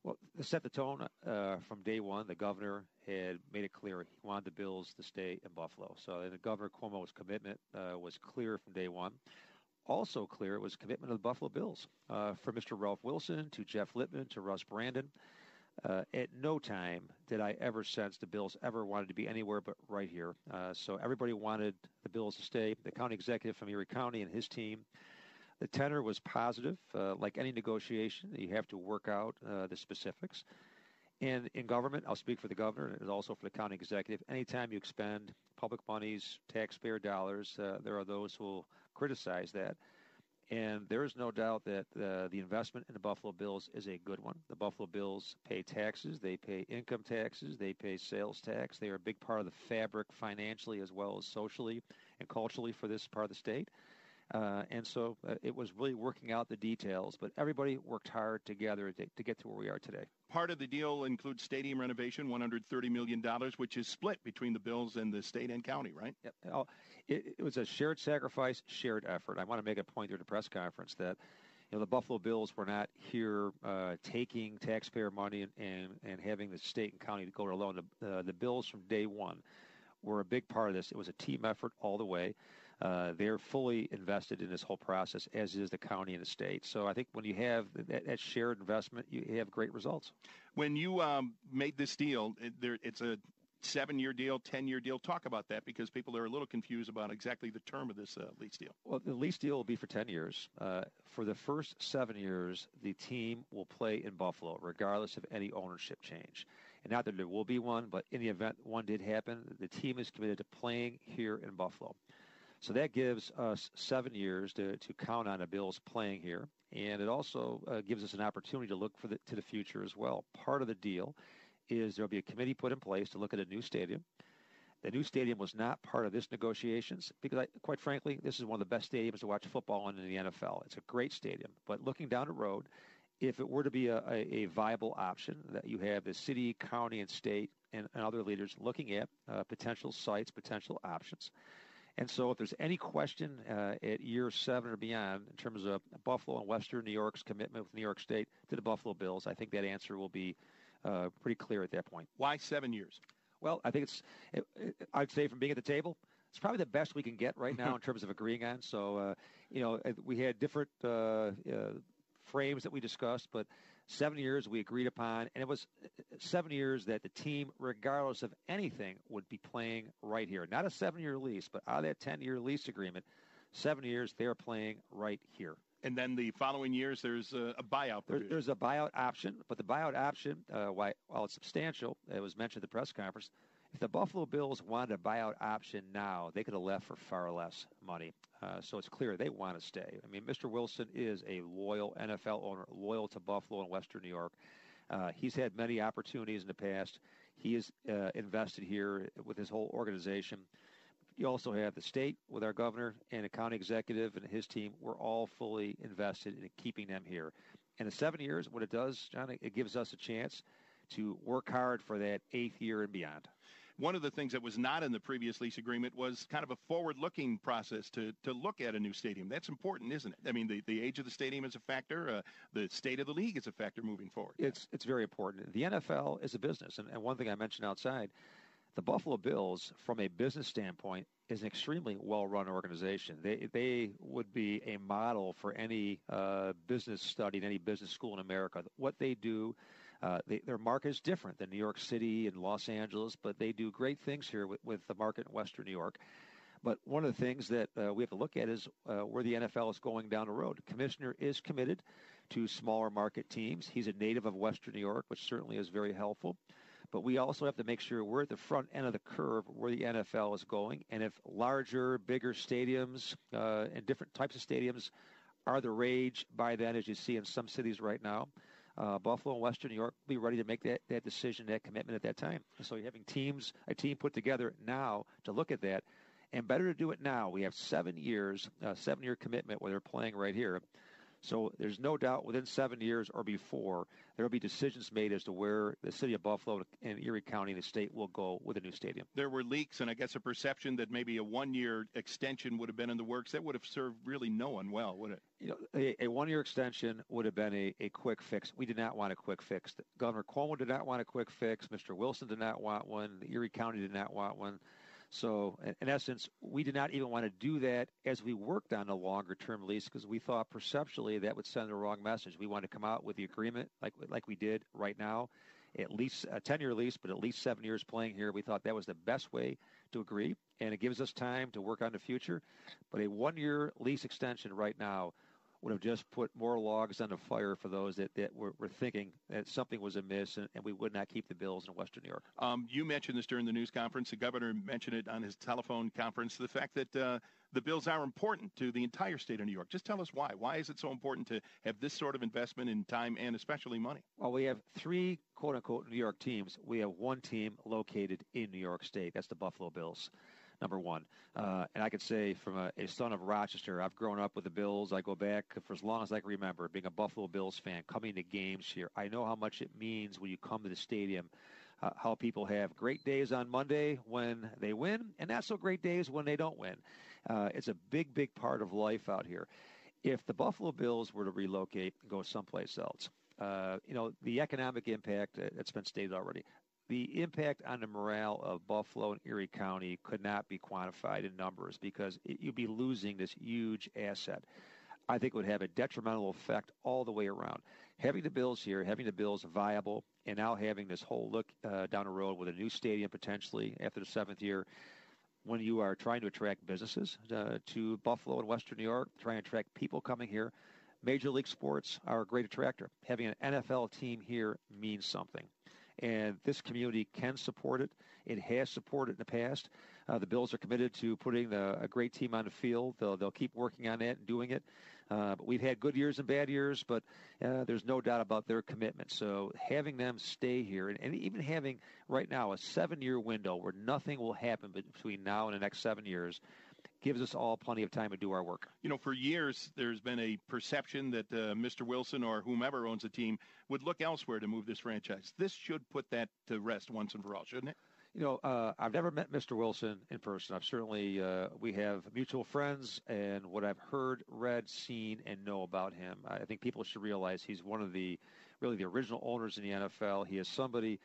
Well, to set the tone from day one, the governor had made it clear he wanted the Bills to stay in Buffalo. So the Governor Cuomo's commitment was clear from day one. Also clear it was commitment of the Buffalo Bills, from Mr. Ralph Wilson to Jeff Lippman to Russ Brandon. At no time did I ever sense the Bills ever wanted to be anywhere but right here. So everybody wanted the Bills to stay. The county executive from Erie County and his team. The tenor was positive. Like any negotiation, you have to work out the specifics. And in government, I'll speak for the governor and also for the county executive. Anytime you expend public monies, taxpayer dollars, there are those who will criticize that. And there is no doubt that the investment in the Buffalo Bills is a good one. The Buffalo Bills pay taxes. They pay income taxes. They pay sales tax. They are a big part of the fabric financially as well as socially and culturally for this part of the state. And so it was really working out the details, but everybody worked hard together to get to where we are today. Part of the deal includes stadium renovation, $130 million, which is split between the Bills and the state and county, right? Yep. It was a shared sacrifice, shared effort. I want to make a point there at the press conference that the Buffalo Bills were not here taking taxpayer money and having the state and county to go alone. The Bills from day one were a big part of this. It was a team effort all the way. They're fully invested in this whole process, as is the county and the state. So I think when you have that shared investment, you have great results. When you made this deal, it's a 7-year deal, 10-year deal. Talk about that because people are a little confused about exactly the term of this lease deal. Well, the lease deal will be for 10 years. For the first 7 years, the team will play in Buffalo, regardless of any ownership change. And not that there will be one, but in the event one did happen, the team is committed to playing here in Buffalo. So that gives us 7 years to count on the Bills playing here. And it also gives us an opportunity to look to the future as well. Part of the deal is there will be a committee put in place to look at a new stadium. The new stadium was not part of this negotiations because, quite frankly, this is one of the best stadiums to watch football in the NFL. It's a great stadium. But looking down the road, if it were to be a viable option, that you have the city, county, and state and other leaders looking at potential sites, potential options. And so if there's any question at year 7 or beyond in terms of Buffalo and Western New York's commitment with New York State to the Buffalo Bills, I think that answer will be pretty clear at that point. Why 7 years? Well, I think I'd say from being at the table, it's probably the best we can get right now in terms of agreeing on. So, we had different frames that we discussed, but 7 years we agreed upon, and it was 7 years that the team, regardless of anything, would be playing right here. Not a 7-year lease, but out of that 10-year lease agreement, 7 years they're playing right here. And then the following years, there's a buyout provision. There's a buyout option, but the buyout option, while it's substantial, it was mentioned at the press conference, if the Buffalo Bills wanted a buyout option now, they could have left for far less money. So it's clear they want to stay. I mean, Mr. Wilson is a loyal NFL owner, loyal to Buffalo and Western New York. He's had many opportunities in the past. He is invested here with his whole organization. You also have the state with our governor and a county executive and his team. We're all fully invested in keeping them here. And in 7 years, what it does, John, it gives us a chance to work hard for that 8th year and beyond. One of the things that was not in the previous lease agreement was kind of a forward-looking process to look at a new stadium. That's important, isn't it? I mean, the age of the stadium is a factor. The state of the league is a factor moving forward. It's very important. The NFL is a business. And one thing I mentioned outside, the Buffalo Bills, from a business standpoint, is an extremely well-run organization. They would be a model for any business study in any business school in America. What they do, their market is different than New York City and Los Angeles, but they do great things here with the market in Western New York. But one of the things that we have to look at is where the NFL is going down the road. The commissioner is committed to smaller market teams. He's a native of Western New York, which certainly is very helpful. But we also have to make sure we're at the front end of the curve where the NFL is going. And if larger, bigger stadiums and different types of stadiums are the rage by then, as you see in some cities right now, Buffalo and Western New York will be ready to make that decision, that commitment at that time. So you're having a team put together now to look at that. And better to do it now. We have 7 years, 7-year commitment where they're playing right here. So there's no doubt within 7 years or before, there will be decisions made as to where the city of Buffalo and Erie County and the state will go with a new stadium. There were leaks and I guess a perception that maybe a one-year extension would have been in the works. That would have served really no one well, would it? You know, a one-year extension would have been a quick fix. We did not want a quick fix. Governor Cuomo did not want a quick fix. Mr. Wilson did not want one. Erie County did not want one. So, in essence, we did not even want to do that as we worked on a longer-term lease because we thought perceptually that would send the wrong message. We wanted to come out with the agreement like we did right now, at least a 10-year lease, but at least 7 years playing here. We thought that was the best way to agree, and it gives us time to work on the future. But a one-year lease extension right now would have just put more logs on the fire for those that were thinking that something was amiss and we would not keep the Bills in Western New York. You mentioned this during the news conference. The governor mentioned it on his telephone conference, the fact that the Bills are important to the entire state of New York. Just tell us why. Why is it so important to have this sort of investment in time and especially money? Well, we have three quote-unquote New York teams. We have one team located in New York State. That's the Buffalo Bills. Number one. And I could say from a son of Rochester, I've grown up with the Bills. I go back for as long as I can remember being a Buffalo Bills fan, coming to games here. I know how much it means when you come to the stadium, how people have great days on Monday when they win and not so great days when they don't win. It's a big, big part of life out here. If the Buffalo Bills were to relocate and go someplace else, the economic impact, it's been stated already. The impact on the morale of Buffalo and Erie County could not be quantified in numbers because you'd be losing this huge asset. I think it would have a detrimental effect all the way around. Having the Bills here, having the Bills viable, and now having this whole look down the road with a new stadium potentially after the 7th year, when you are trying to attract businesses to Buffalo and Western New York, trying to attract people coming here, Major League Sports are a great attractor. Having an NFL team here means something. And this community can support it. It has supported it in the past. The Bills are committed to putting a great team on the field. They'll keep working on that and doing it. But we've had good years and bad years, but there's no doubt about their commitment. So having them stay here and even having right now a 7-year window where nothing will happen between now and the next 7 years gives us all plenty of time to do our work. You know, for years, there's been a perception that Mr. Wilson or whomever owns the team would look elsewhere to move this franchise. This should put that to rest once and for all, shouldn't it? You know, I've never met Mr. Wilson in person. I've certainly, we have mutual friends, and what I've heard, read, seen, and know about him, I think people should realize he's one of the original owners in the NFL. He is somebody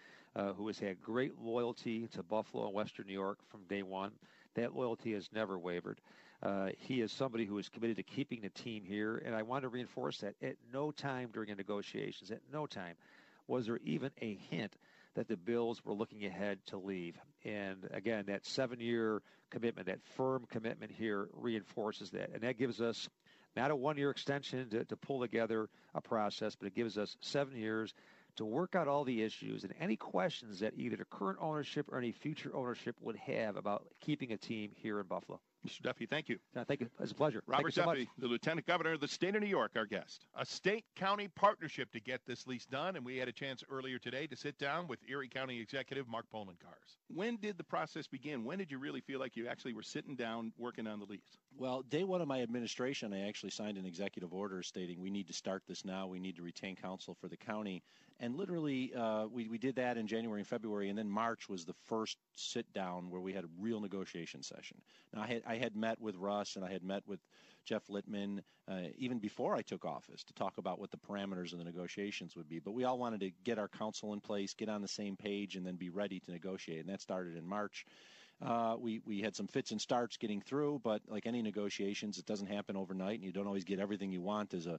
who has had great loyalty to Buffalo and Western New York from day one. That loyalty has never wavered. He is somebody who is committed to keeping the team here, and I want to reinforce that at no time during the negotiations, at no time was there even a hint that the Bills were looking ahead to leave. And again, that 7-year commitment, that firm commitment here reinforces that. And that gives us not a 1-year extension to pull together a process, but it gives us 7 years to work out all the issues and any questions that either the current ownership or any future ownership would have about keeping a team here in Buffalo. Mr. Duffy, thank you. Thank you. It's a pleasure. Robert Duffy, the Lieutenant Governor of the state of New York, our guest. A state-county partnership to get this lease done, and we had a chance earlier today to sit down with Erie County Executive Mark Poloncarz. When did the process begin? When did you really feel like you actually were sitting down working on the lease? Well, day one of my administration, I actually signed an executive order stating we need to start this now. We need to retain counsel for the county. And literally, we did that in January and February, and then March was the first sit-down where we had a real negotiation session. Now, I had met with Russ, and I had met with Jeff Littman even before I took office to talk about what the parameters of the negotiations would be. But we all wanted to get our counsel in place, get on the same page, and then be ready to negotiate. And that started in March. We had some fits and starts getting through, but like any negotiations, it doesn't happen overnight, and you don't always get everything you want as a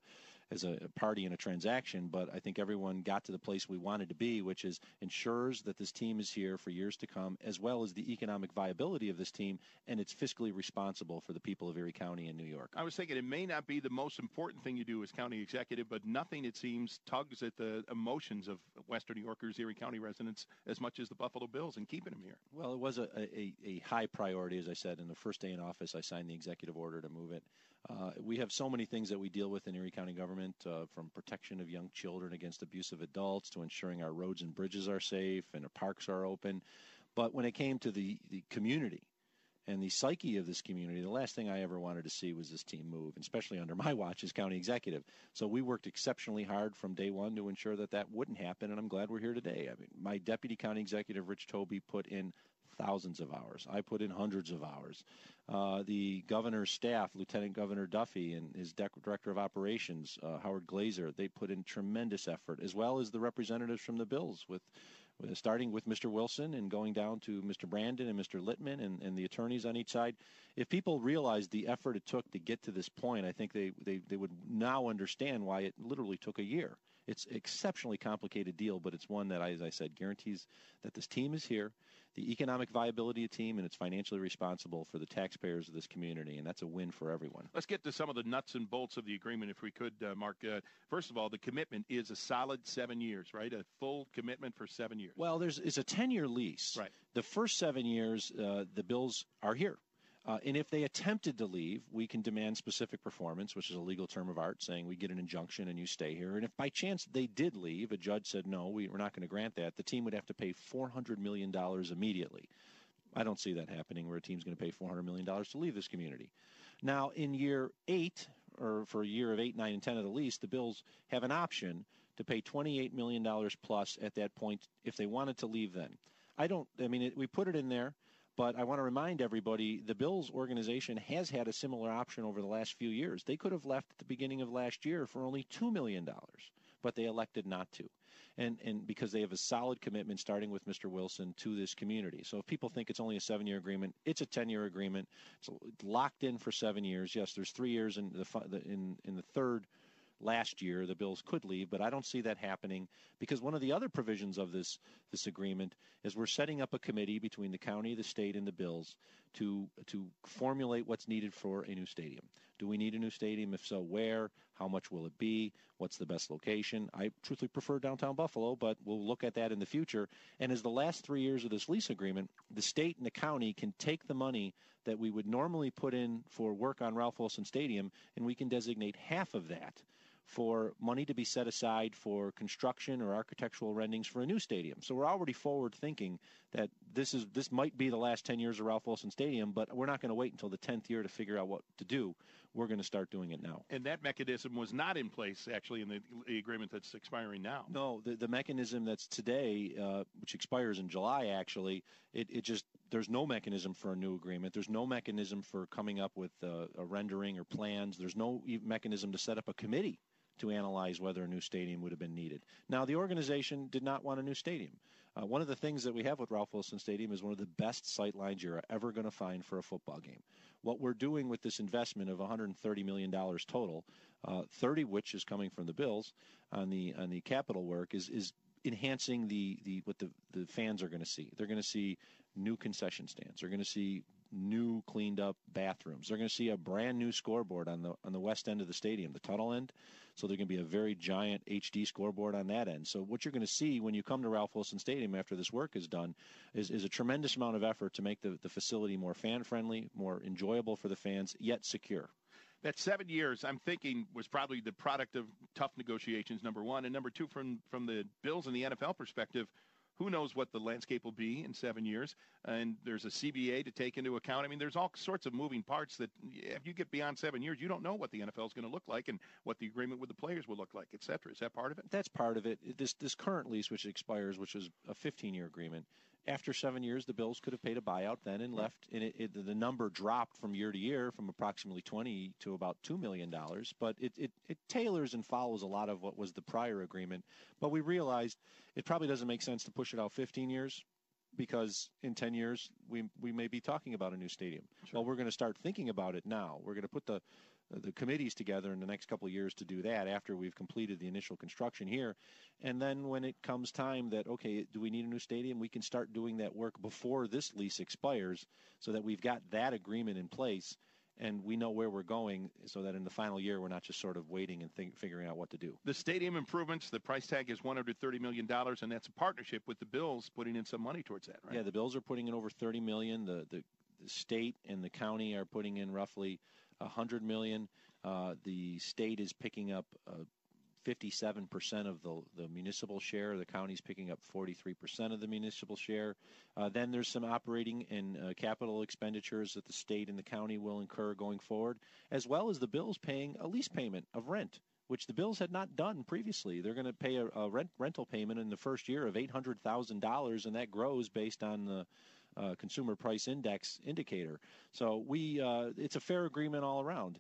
party in a transaction. But I think everyone got to the place we wanted to be, which is ensures that this team is here for years to come, as well as the economic viability of this team, and it's fiscally responsible for the people of Erie County and New York. I was thinking it may not be the most important thing you do as county executive, but nothing, it seems, tugs at the emotions of Western New Yorkers, Erie County residents, as much as the Buffalo Bills and keeping them here. Well, it was a high priority, as I said. In the first day in office, I signed the executive order to move it. We have so many things that we deal with in Erie County government, from protection of young children against abusive adults to ensuring our roads and bridges are safe and our parks are open. But when it came to the community and the psyche of this community, the last thing I ever wanted to see was this team move, especially under my watch as county executive. So we worked exceptionally hard from day one to ensure that that wouldn't happen, and I'm glad we're here today. I mean, my deputy county executive, Rich Tobey, put in thousands of hours. I put in hundreds of hours. The governor's staff, Lieutenant Governor Duffy and his director of operations, Howard Glazer, they put in tremendous effort, as well as the representatives from the Bills, starting with Mr. Wilson and going down to Mr. Brandon and Mr. Littman and the attorneys on each side. If people realized the effort it took to get to this point, I think they would now understand why it literally took a year. It's an exceptionally complicated deal, but it's one that, as I said, guarantees that this team is here, the economic viability of the team, and it's financially responsible for the taxpayers of this community, and that's a win for everyone. Let's get to some of the nuts and bolts of the agreement, if we could, Mark. First of all, the commitment is a solid 7 years, right? A full commitment for 7 years. Well, it's a 10-year lease. Right. The first 7 years, the Bills are here. And if they attempted to leave, we can demand specific performance, which is a legal term of art, saying we get an injunction and you stay here. And if by chance they did leave, a judge said, no, we're not going to grant that, the team would have to pay $400 million immediately. I don't see that happening where a team's going to pay $400 million to leave this community. Now, in year 8, or for a year of 8, 9, and 10 of the lease, the Bills have an option to pay $28 million plus at that point if they wanted to leave then. We put it in there. But I want to remind everybody, the Bills organization has had a similar option over the last few years. They could have left at the beginning of last year for only $2 million, but they elected not to. And because they have a solid commitment, starting with Mr. Wilson, to this community. So if people think it's only a 7-year agreement, it's a 10-year agreement. It's locked in for 7 years. Yes, there's 3 years in the third. Last year, the Bills could leave, but I don't see that happening because one of the other provisions of this agreement is we're setting up a committee between the county, the state, and the Bills to formulate what's needed for a new stadium. Do we need a new stadium? If so, where? How much will it be? What's the best location? I truthfully prefer downtown Buffalo, but we'll look at that in the future. And as the last 3 years of this lease agreement, the state and the county can take the money that we would normally put in for work on Ralph Wilson Stadium, and we can designate half of that for money to be set aside for construction or architectural renderings for a new stadium. So we're already forward thinking that this might be the last 10 years of Ralph Wilson Stadium, but we're not going to wait until the 10th year to figure out what to do. We're going to start doing it now. And that mechanism was not in place, actually, in the agreement that's expiring now. No, the mechanism that's today, which expires in July, actually, there's no mechanism for a new agreement. There's no mechanism for coming up with a rendering or plans. There's no mechanism to set up a committee to analyze whether a new stadium would have been needed. Now, the organization did not want a new stadium. One of the things that we have with Ralph Wilson Stadium is one of the best sight lines you're ever going to find for a football game. What we're doing with this investment of $130 million total, 30 which is coming from the Bills on the capital work, is enhancing what the fans are going to see. They're going to see new concession stands. They're going to see new cleaned up bathrooms. They're going to see a brand new scoreboard on the west end of the stadium, the tunnel end. So there's going to be a very giant HD scoreboard on that end. So what you're going to see when you come to Ralph Wilson Stadium after this work is done is a tremendous amount of effort to make the facility more fan-friendly, more enjoyable for the fans, yet secure. That 7 years, I'm thinking, was probably the product of tough negotiations, number one. And number two, from the Bills and the NFL perspective, who knows what the landscape will be in 7 years? And there's a CBA to take into account. I mean, there's all sorts of moving parts that if you get beyond 7 years, you don't know what the NFL is going to look like and what the agreement with the players will look like, et cetera. Is that part of it? That's part of it. This current lease, which expires, which is a 15-year agreement, after 7 years, the Bills could have paid a buyout then and left. And the number dropped from year to year from approximately 20 to about $2 million. But it tailors and follows a lot of what was the prior agreement. But we realized it probably doesn't make sense to push it out 15 years because in 10 years, we may be talking about a new stadium. Sure. Well, we're going to start thinking about it now. We're going to put the committees together in the next couple of years to do that after we've completed the initial construction here. And then when it comes time that, okay, do we need a new stadium? We can start doing that work before this lease expires so that we've got that agreement in place and we know where we're going so that in the final year we're not just sort of waiting and figuring out what to do. The stadium improvements, the price tag is $130 million, and that's a partnership with the Bills putting in some money towards that, right? Yeah, the Bills are putting in over $30 million. The state and the county are putting in roughly $100 million. The state is picking up 57% of the municipal share. The county's picking up 43% of the municipal share. Then there's some operating and capital expenditures that the state and the county will incur going forward, as well as the bills paying a lease payment of rent, which the bills had not done previously. They're going to pay a rental payment in the first year of $800,000, and that grows based on the Consumer Price Index indicator. So it's a fair agreement all around.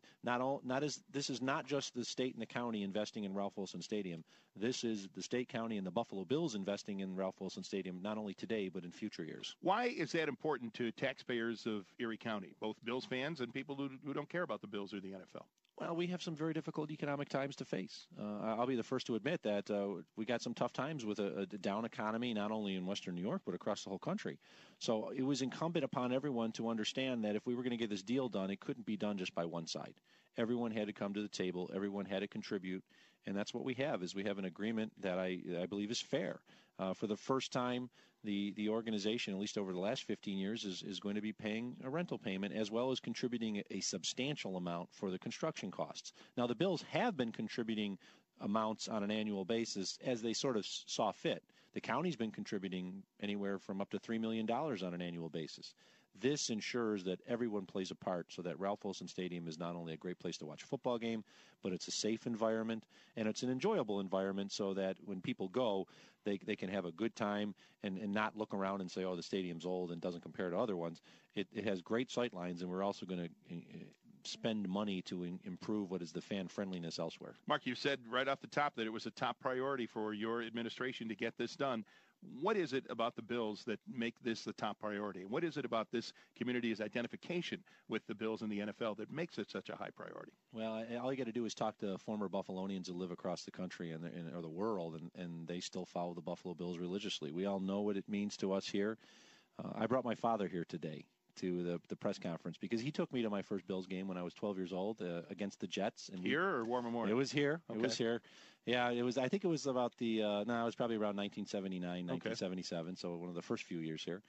This is not just the state and the county investing in Ralph Wilson Stadium. This is the state, county, and the Buffalo Bills investing in Ralph Wilson Stadium, not only today but in future years. Why is that important to taxpayers of Erie County, both Bills fans and people who don't care about the Bills or the NFL? Well, we have some very difficult economic times to face. I'll be the first to admit that we got some tough times with a down economy, not only in Western New York, but across the whole country. So it was incumbent upon everyone to understand that if we were going to get this deal done, it couldn't be done just by one side. Everyone had to come to the table. Everyone had to contribute. And that's what we have an agreement that I believe is fair. For the first time, the organization, at least over the last 15 years, is going to be paying a rental payment as well as contributing a substantial amount for the construction costs. Now, the Bills have been contributing amounts on an annual basis as they sort of saw fit. The county's been contributing anywhere from up to $3 million on an annual basis. This ensures that everyone plays a part so that Ralph Wilson Stadium is not only a great place to watch a football game, but it's a safe environment and it's an enjoyable environment so that when people go, they can have a good time and not look around and say, oh, the stadium's old and doesn't compare to other ones. It has great sight lines, and we're also going to spend money to improve what is the fan friendliness elsewhere. Mark, you said right off the top that it was a top priority for your administration to get this done. What is it about the Bills that make this the top priority? And what is it about this community's identification with the Bills and the NFL that makes it such a high priority? Well, all you got to do is talk to former Buffalonians who live across the country or the world, and they still follow the Buffalo Bills religiously. We all know what it means to us here. I brought my father here today to the press conference because he took me to my first Bills game when I was 12 years old against the Jets. And here or War Memorial? It was here. Okay. It was here. Yeah, it was. I think it was about it was probably around 1979, 1977, so one of the first few years here.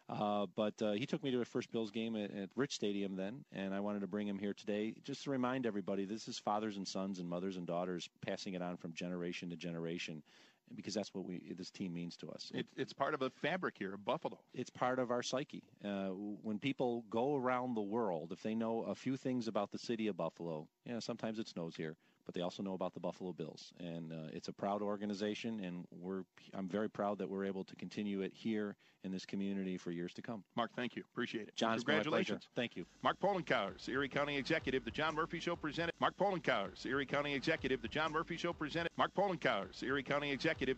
But he took me to a first Bills game at Rich Stadium then, and I wanted to bring him here today just to remind everybody this is fathers and sons and mothers and daughters passing it on from generation to generation, because that's what this team means to us. It's part of a fabric here of Buffalo. It's part of our psyche. When people go around the world, if they know a few things about the city of Buffalo, sometimes it snows here, but they also know about the Buffalo Bills. And it's a proud organization, and I'm very proud that we're able to continue it here in this community for years to come. Mark, thank you. Appreciate it. John, congratulations. Thank you. Mark Poloncarz, Erie County Executive, The John Murphy Show presented. Mark Poloncarz, Erie County Executive, The John Murphy Show presented. Mark Poloncarz, Erie County Executive.